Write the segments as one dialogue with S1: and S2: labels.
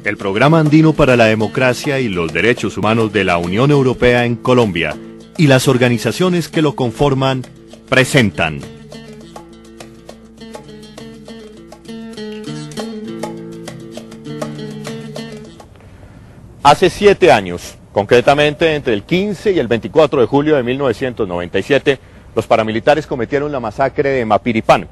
S1: El Programa Andino para la Democracia y los Derechos Humanos de la Unión Europea en Colombia y las organizaciones que lo conforman presentan.
S2: Hace 7 años, concretamente entre el 15 y el 24 de julio de 1997, los paramilitares cometieron la masacre de Mapiripán.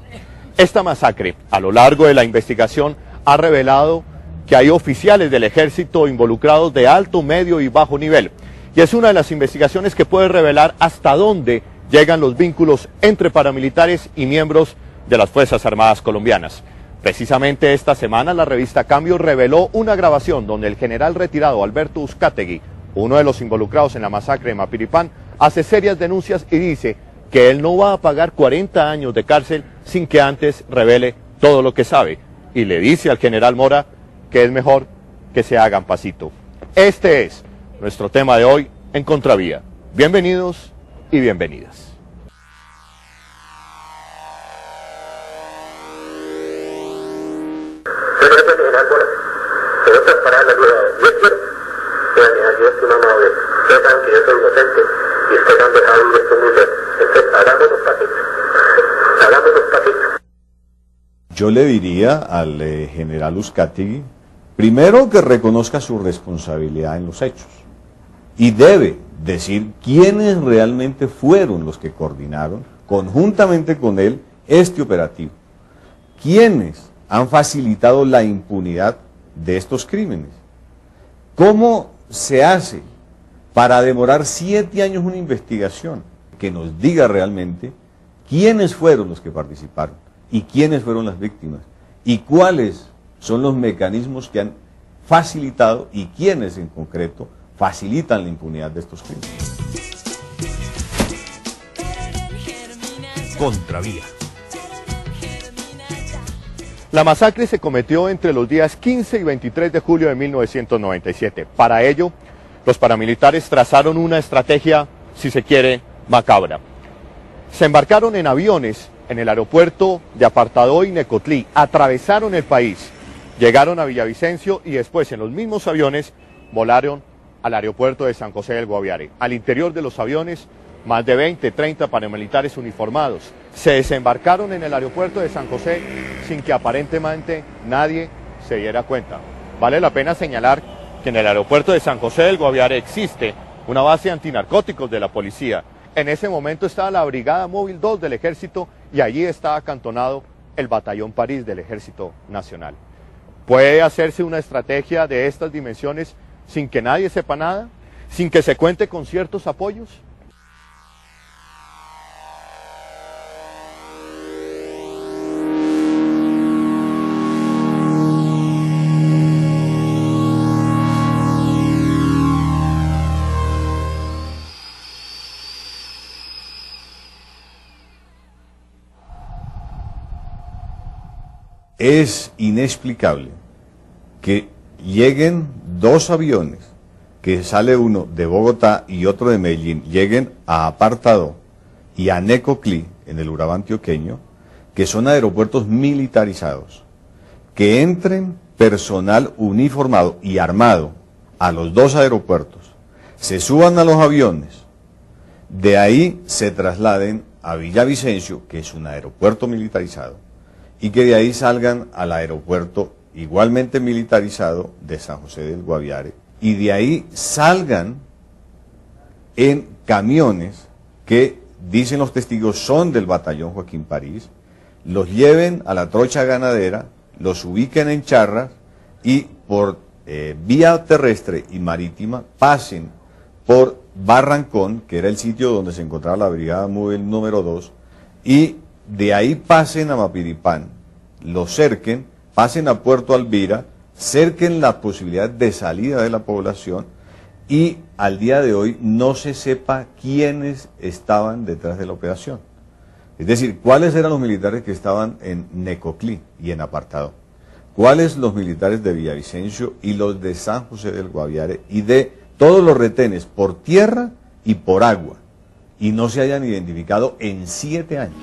S2: Esta masacre, a lo largo de la investigación, ha revelado que hay oficiales del ejército involucrados de alto, medio y bajo nivel. Y es una de las investigaciones que puede revelar hasta dónde llegan los vínculos entre paramilitares y miembros de las Fuerzas Armadas colombianas. Precisamente esta semana la revista Cambio reveló una grabación donde el general retirado Alberto Uzcategui, uno de los involucrados en la masacre de Mapiripán, hace serias denuncias y dice que él no va a pagar 40 años de cárcel sin que antes revele todo lo que sabe. Y le dice al general Mora que es mejor que se hagan pasito. Este es nuestro tema de hoy en Contravía. Bienvenidos y bienvenidas.
S3: Yo le diría al general Uzcategui, primero que reconozca su responsabilidad en los hechos y debe decir quiénes realmente fueron los que coordinaron conjuntamente con él este operativo, quiénes han facilitado la impunidad de estos crímenes. ¿Cómo se hace para demorar 7 años una investigación que nos diga realmente quiénes fueron los que participaron y quiénes fueron las víctimas y cuáles son los mecanismos que han facilitado y quiénes en concreto facilitan la impunidad de estos crímenes?
S1: Contravía.
S2: La masacre se cometió entre los días 15 y 23 de julio de 1997. Para ello, los paramilitares trazaron una estrategia, si se quiere, macabra. Se embarcaron en aviones en el aeropuerto de Apartadó y Necoclí, atravesaron el país, llegaron a Villavicencio y después en los mismos aviones volaron al aeropuerto de San José del Guaviare. Al interior de los aviones, más de 20, 30 paramilitares uniformados se desembarcaron en el aeropuerto de San José sin que aparentemente nadie se diera cuenta. Vale la pena señalar que en el aeropuerto de San José del Guaviare existe una base antinarcóticos de la policía. En ese momento estaba la Brigada Móvil 2 del Ejército y allí está acantonado el Batallón París del Ejército Nacional. ¿Puede hacerse una estrategia de estas dimensiones sin que nadie sepa nada? ¿Sin que se cuente con ciertos apoyos?
S3: Es inexplicable que lleguen 2 aviones, que sale uno de Bogotá y otro de Medellín, lleguen a Apartadó y a Necoclí, en el Urabá antioqueño, que son aeropuertos militarizados, que entren personal uniformado y armado a los 2 aeropuertos, se suban a los aviones, de ahí se trasladen a Villavicencio, que es un aeropuerto militarizado, y que de ahí salgan al aeropuerto igualmente militarizado de San José del Guaviare, y de ahí salgan en camiones que, dicen los testigos, son del batallón Joaquín París, los lleven a la trocha ganadera, los ubiquen en charras y por vía terrestre y marítima pasen por Barrancón, que era el sitio donde se encontraba la Brigada Móvil número 2, y de ahí pasen a Mapiripán, lo cerquen, pasen a Puerto Alvira, cerquen la posibilidad de salida de la población y al día de hoy no se sepa quiénes estaban detrás de la operación. Es decir, cuáles eran los militares que estaban en Necoclí y en Apartadó, cuáles los militares de Villavicencio y los de San José del Guaviare y de todos los retenes por tierra y por agua, y no se hayan identificado en 7 años.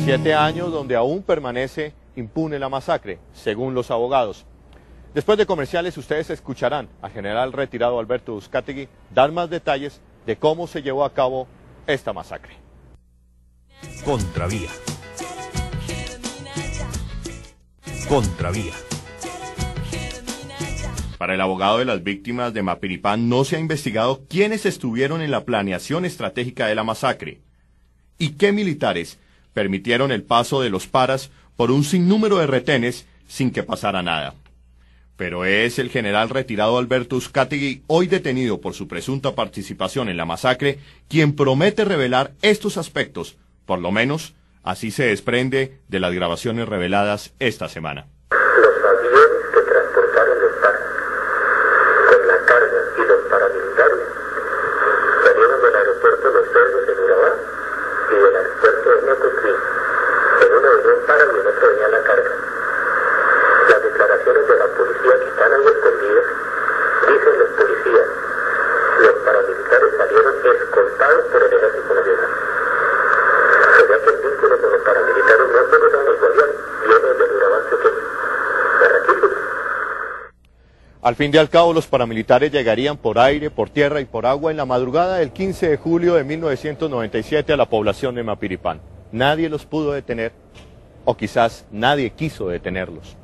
S2: 7 años donde aún permanece impune la masacre, según los abogados. Después de comerciales, ustedes escucharán al general retirado Alberto Uzcategui dar más detalles de cómo se llevó a cabo esta masacre.
S1: Contravía. Contravía. Para el abogado de las víctimas de Mapiripán no se ha investigado quiénes estuvieron en la planeación estratégica de la masacre y qué militares permitieron el paso de los paras por un sinnúmero de retenes sin que pasara nada. Pero es el general retirado Alberto Uzcategui, hoy detenido por su presunta participación en la masacre, quien promete revelar estos aspectos, por lo menos así se desprende de las grabaciones reveladas esta semana.
S4: Los aviones que transportaron los paras con la carga y los paramilitares salieron del aeropuerto de Los Cerdos en Urabá y del aeropuerto de Necoclí. En uno venía un para y en otro venía la carga. Las declaraciones de la policía que están ahí escondidas, dicen los policías, los paramilitares salieron escoltados por el Ejército Nacional. O sea que el vínculo con los paramilitares no solo son los bolivianos, viene del Urabá pequeño.
S2: Al fin y al cabo, los paramilitares llegarían por aire, por tierra y por agua en la madrugada del 15 de julio de 1997 a la población de Mapiripán. Nadie los pudo detener, o quizás nadie quiso detenerlos.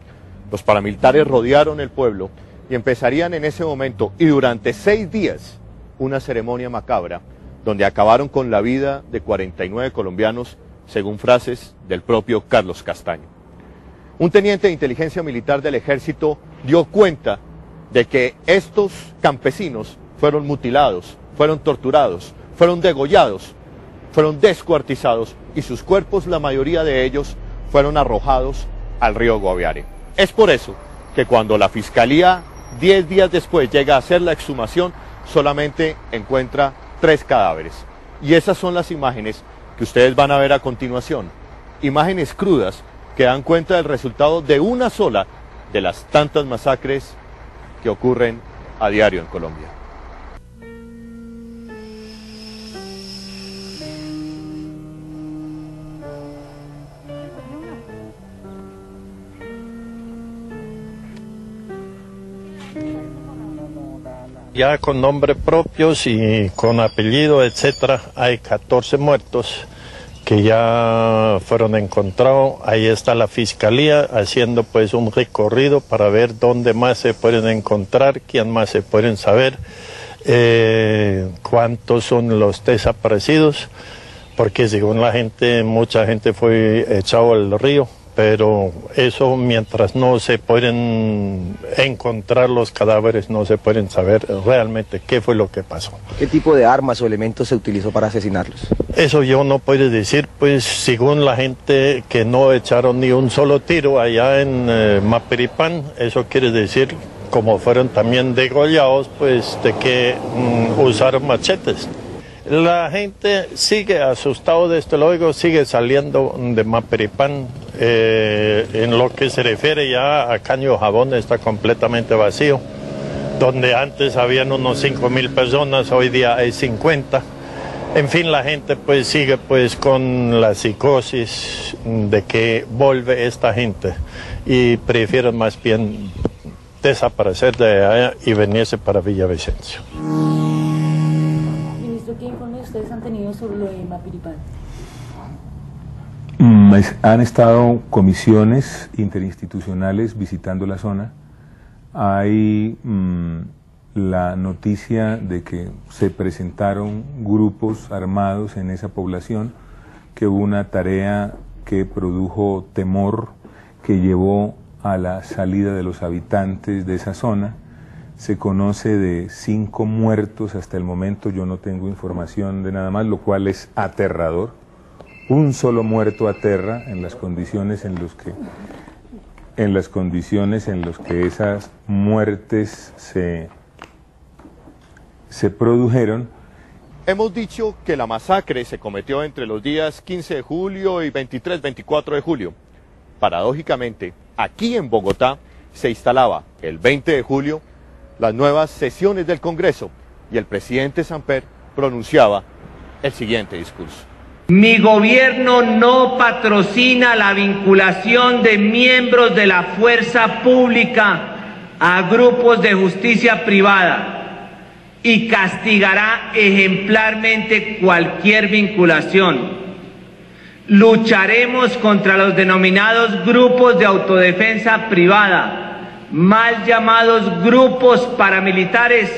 S2: Los paramilitares rodearon el pueblo y empezarían en ese momento y durante 6 días una ceremonia macabra donde acabaron con la vida de 49 colombianos, según frases del propio Carlos Castaño. Un teniente de inteligencia militar del ejército dio cuenta de que estos campesinos fueron mutilados, fueron torturados, fueron degollados, fueron descuartizados y sus cuerpos, la mayoría de ellos, fueron arrojados al río Guaviare. Es por eso que cuando la Fiscalía 10 días después llega a hacer la exhumación, solamente encuentra 3 cadáveres. Y esas son las imágenes que ustedes van a ver a continuación. Imágenes crudas que dan cuenta del resultado de una sola de las tantas masacres que ocurren a diario en Colombia.
S5: Ya con nombres propios y con apellido, etcétera, hay 14 muertos que ya fueron encontrados. Ahí está la Fiscalía haciendo pues un recorrido para ver dónde más se pueden encontrar, quién más se pueden saber, cuántos son los desaparecidos, porque según la gente, mucha gente fue echado al río. Pero eso, mientras no se pueden encontrar los cadáveres, no se pueden saber realmente qué fue lo que pasó.
S6: ¿Qué tipo de armas o elementos se utilizó para asesinarlos?
S5: Eso yo no puedo decir, pues según la gente que no echaron ni un solo tiro allá en Mapiripán, eso quiere decir, como fueron también degollados, pues de que usaron machetes. La gente sigue asustado, desde luego, sigue saliendo de Mapiripán. En lo que se refiere ya a Caño Jabón está completamente vacío. Donde antes habían unos 5.000 personas, hoy día hay 50. En fin, la gente pues sigue pues con la psicosis de que vuelve esta gente y prefieren más bien desaparecer de allá y venirse para Villavicencio.
S7: Ministro, ¿qué informe ustedes han tenido sobre lo de Mapiripán?
S8: Han estado comisiones interinstitucionales visitando la zona. Hay la noticia de que se presentaron grupos armados en esa población, que hubo una tarea que produjo temor, que llevó a la salida de los habitantes de esa zona. Se conoce de 5 muertos hasta el momento, yo no tengo información de nada más, lo cual es aterrador. Un solo muerto aterra en las condiciones en los que esas muertes se produjeron.
S2: Hemos dicho que la masacre se cometió entre los días 15 de julio y 23-24 de julio. Paradójicamente, aquí en Bogotá se instalaba el 20 de julio las nuevas sesiones del Congreso y el presidente Samper pronunciaba el siguiente discurso.
S9: Mi gobierno no patrocina la vinculación de miembros de la fuerza pública a grupos de justicia privada y castigará ejemplarmente cualquier vinculación. Lucharemos contra los denominados grupos de autodefensa privada, mal llamados grupos paramilitares,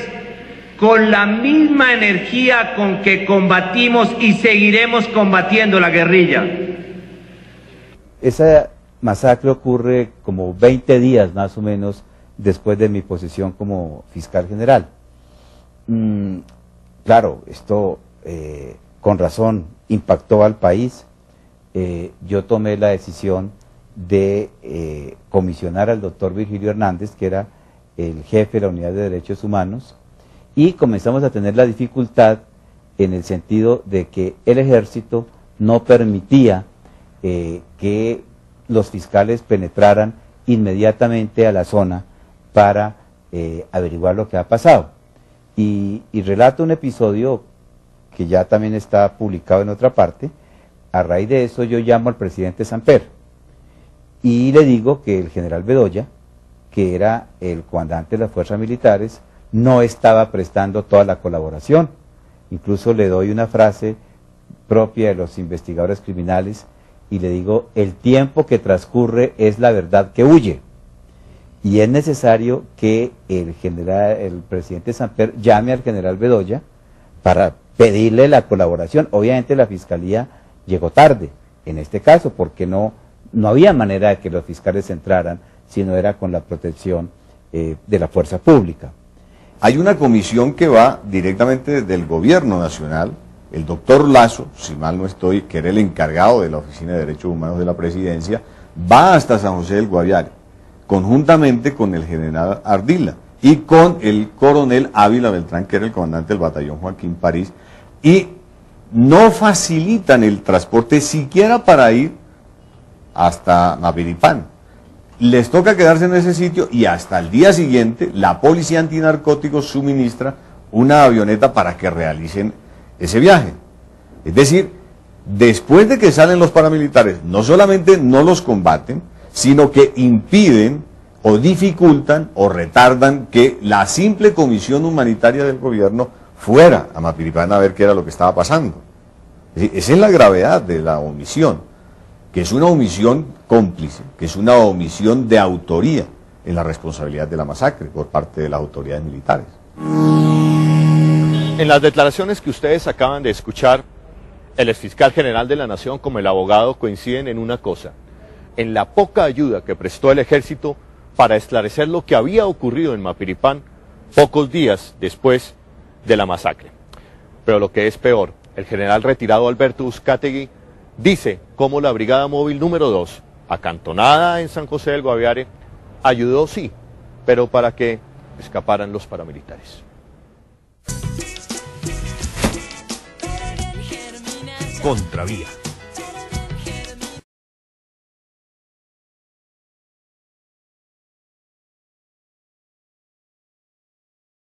S9: con la misma energía con que combatimos y seguiremos combatiendo la guerrilla.
S10: Esa masacre ocurre como 20 días más o menos después de mi posición como fiscal general. Claro, esto con razón impactó al país. Yo tomé la decisión de comisionar al doctor Virgilio Hernández, que era el jefe de la Unidad de Derechos Humanos, y comenzamos a tener la dificultad en el sentido de que el ejército no permitía que los fiscales penetraran inmediatamente a la zona para averiguar lo que ha pasado. Y relato un episodio que ya también está publicado en otra parte. A raíz de eso yo llamo al presidente Samper y le digo que el general Bedoya, que era el comandante de las fuerzas militares, no estaba prestando toda la colaboración. Incluso le doy una frase propia de los investigadores criminales y le digo: el tiempo que transcurre es la verdad que huye. Y es necesario que el presidente Samper llame al general Bedoya para pedirle la colaboración. Obviamente la fiscalía llegó tarde en este caso, porque no había manera de que los fiscales entraran, sino era con la protección de la fuerza pública.
S3: Hay una comisión que va directamente del gobierno nacional, el doctor Lazo, si mal no estoy, que era el encargado de la Oficina de Derechos Humanos de la Presidencia, va hasta San José del Guaviare, conjuntamente con el general Ardila y con el coronel Ávila Beltrán, que era el comandante del batallón Joaquín París, y no facilitan el transporte siquiera para ir hasta Mapiripán. Les toca quedarse en ese sitio y hasta el día siguiente la policía antinarcóticos suministra una avioneta para que realicen ese viaje. Es decir, después de que salen los paramilitares, no solamente no los combaten, sino que impiden o dificultan o retardan que la simple comisión humanitaria del gobierno fuera a Mapiripán a ver qué era lo que estaba pasando. Es decir, esa es la gravedad de la omisión, que es una omisión cómplice, que es una omisión de autoría en la responsabilidad de la masacre por parte de las autoridades militares.
S1: En las declaraciones que ustedes acaban de escuchar, el exfiscal general de la Nación como el abogado coinciden en una cosa: en la poca ayuda que prestó el ejército para esclarecer lo que había ocurrido en Mapiripán pocos días después de la masacre. Pero lo que es peor, el general retirado Alberto Uzcategui dice cómo la Brigada Móvil número 2, acantonada en San José del Guaviare, ayudó sí, pero para que escaparan los paramilitares.
S11: Contravía.